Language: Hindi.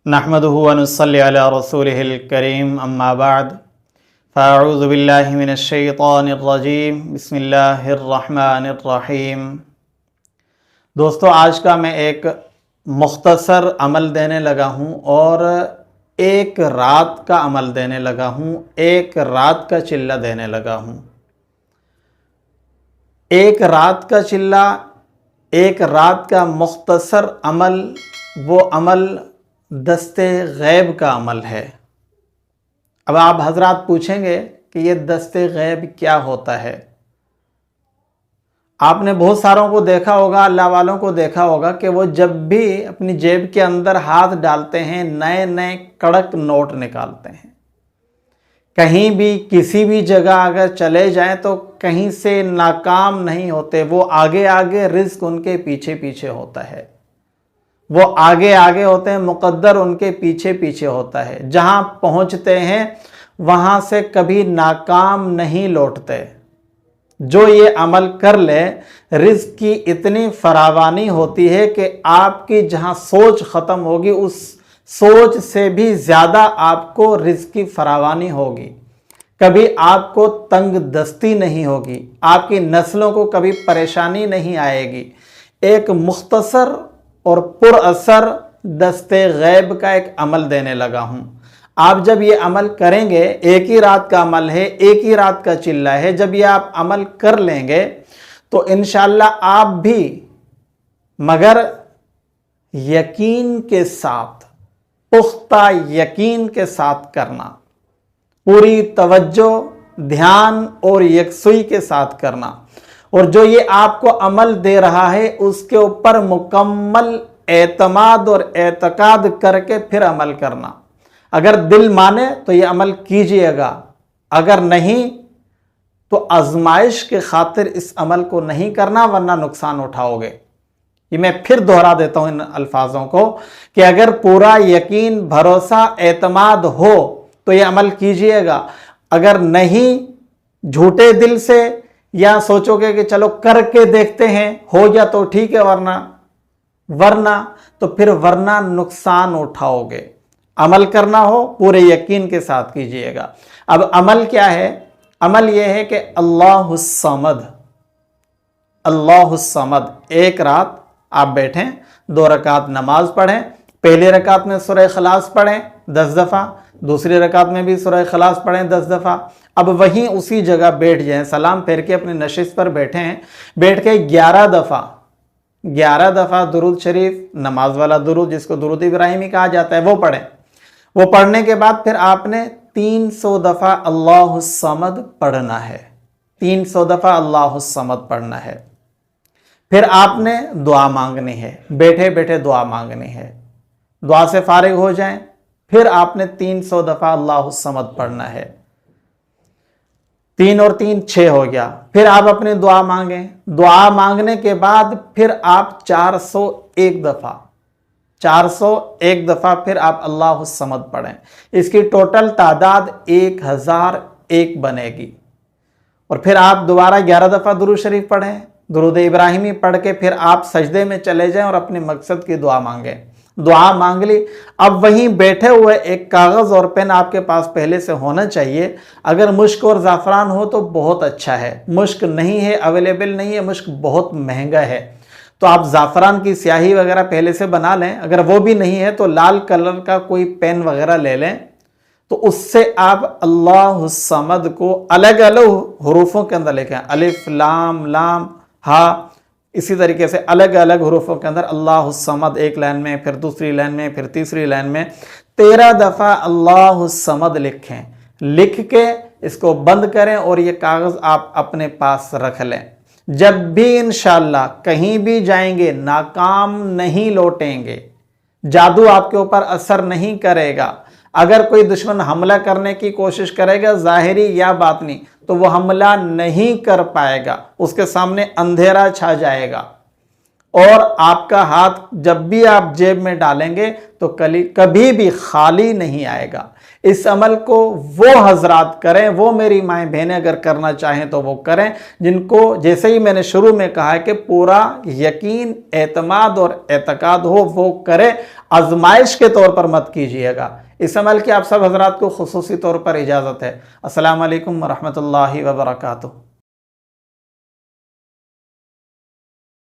नहमदुहु व नुसल्ली अला रसूलिहिल करीम अम्मा बाद फ़अऊज़ु बिल्लाहि मिनश शैतानिर रजीम बिस्मिल्लाहिर रहमानिर रहीम। दोस्तों, आज का मैं एक मुख्तसर अमल देने लगा हूँ और एक रात का अमल देने लगा हूँ, एक रात का चिल्ला देने लगा हूँ। एक रात का चिल्ला, एक रात का मुख्तसर अमल, वो अमल दस्ते गैब का अमल है। अब आप हजरात पूछेंगे कि ये दस्ते गैब क्या होता है। आपने बहुत सारों को देखा होगा, अल्लाह वालों को देखा होगा कि वो जब भी अपनी जेब के अंदर हाथ डालते हैं नए नए कड़क नोट निकालते हैं। कहीं भी किसी भी जगह अगर चले जाएं तो कहीं से नाकाम नहीं होते, वो आगे आगे रिस्क उनके पीछे पीछे होता है, वो आगे आगे होते हैं, मुकद्दर उनके पीछे पीछे होता है। जहां पहुंचते हैं वहां से कभी नाकाम नहीं लौटते। जो ये अमल कर ले, रिस्क की इतनी फरावानी होती है कि आपकी जहां सोच ख़त्म होगी उस सोच से भी ज़्यादा आपको रिस्क की फरावानी होगी। कभी आपको तंग दस्ती नहीं होगी, आपकी नस्लों को कभी परेशानी नहीं आएगी। एक मुख्तसर और पुरअसर दस्ते गैब का एक अमल देने लगा हूं। आप जब ये अमल करेंगे, एक ही रात का अमल है, एक ही रात का चिल्ला है, जब ये आप अमल कर लेंगे तो इंशाअल्लाह आप भी, मगर यकीन के साथ, पुख्ता यकीन के साथ करना, पूरी तवज्जो, ध्यान और यकसुई के साथ करना। और जो ये आपको अमल दे रहा है उसके ऊपर मुकम्मल एतमाद और एतकाद करके फिर अमल करना। अगर दिल माने तो ये अमल कीजिएगा, अगर नहीं तो आजमाइश के खातिर इस अमल को नहीं करना, वरना नुकसान उठाओगे। ये मैं फिर दोहरा देता हूं इन अल्फाजों को कि अगर पूरा यकीन, भरोसा, एतमाद हो तो ये अमल कीजिएगा। अगर नहीं, झूठे दिल से या सोचोगे कि चलो करके देखते हैं, हो गया तो ठीक है, वरना तो फिर नुकसान उठाओगे। अमल करना हो पूरे यकीन के साथ कीजिएगा। अब अमल क्या है? अमल यह है कि अल्लाहुस समद, अल्लाहुस समद। एक रात आप बैठें, 2 रकात नमाज पढ़ें। पहली रकात में सूरह इखलास पढ़ें 10 दफ़ा, दूसरी रकात में भी सूरह इखलास पढ़ें 10 दफ़ा। अब वहीं उसी जगह बैठ जाएं, सलाम फेर के अपनी नशिस्त पर बैठें, बैठ के 11 दफ़ा दुरूद शरीफ, नमाज वाला दुरूद जिसको दुरूद इब्राहिमी कहा जाता है, वो पढ़ें। वो पढ़ने के बाद फिर आपने 300 दफ़ा अल्लाहुस समद पढ़ना है, 300 दफ़ा अल्लाहुस समद पढ़ना है। फिर आपने दुआ मांगनी है, बैठे बैठे दुआ मांगनी है। दुआ से फारिग हो जाएं, फिर आपने 300 दफ़ा अल्लाहुस समद पढ़ना है। 3 और 3 6 हो गया। फिर आप अपनी दुआ मांगें। दुआ मांगने के बाद फिर आप 401 दफ़ा फिर आप अल्लाहुस समद पढ़ें। इसकी टोटल तादाद 1001 बनेगी। और फिर आप दोबारा 11 दफ़ा दुरूद शरीफ पढ़ें, दुरूद इब्राहिमी पढ़ के फिर आप सजदे में चले जाएं और अपने मकसद की दुआ मांगें। दुआ मांग ली, अब वहीं बैठे हुए एक कागज़ और पेन आपके पास पहले से होना चाहिए। अगर मुश्क और ज़ाफ़रान हो तो बहुत अच्छा है, मुश्क नहीं है, अवेलेबल नहीं है, मुश्क बहुत महंगा है, तो आप ज़ाफ़रान की स्याही वगैरह पहले से बना लें। अगर वो भी नहीं है तो लाल कलर का कोई पेन वगैरह ले लें, तो उससे आप अल्लाहुस समद को अलग अलग हुरूफों के अंदर लिखें, अलिफ लाम लाम हा, इसी तरीके से अलग अलग हुरूफों के अंदर अल्लाहुस समद एक लाइन में, फिर दूसरी लाइन में, फिर तीसरी लाइन में 13 दफ़ा अल्लाहुस समद लिखें। लिख के इसको बंद करें और ये कागज़ आप अपने पास रख लें। जब भी इंशाअल्लाह कहीं भी जाएंगे नाकाम नहीं लौटेंगे, जादू आपके ऊपर असर नहीं करेगा। अगर कोई दुश्मन हमला करने की कोशिश करेगा, ज़ाहिरी या बातनी, तो वो हमला नहीं कर पाएगा, उसके सामने अंधेरा छा जाएगा। और आपका हाथ जब भी आप जेब में डालेंगे तो कभी भी खाली नहीं आएगा। इस अमल को वो हजरात करें, वो मेरी माएँ बहनें अगर करना चाहें तो वो करें, जिनको जैसे ही मैंने शुरू में कहा है कि पूरा यकीन, एतमाद और एतकाद हो, वो करें, आजमाइश के तौर पर मत कीजिएगा। इस अमल की आप सब हजरात को खुसूसी तौर पर इजाज़त है। अस्सलाम वालेकुम व रहमतुल्लाहि व बरकातुहू।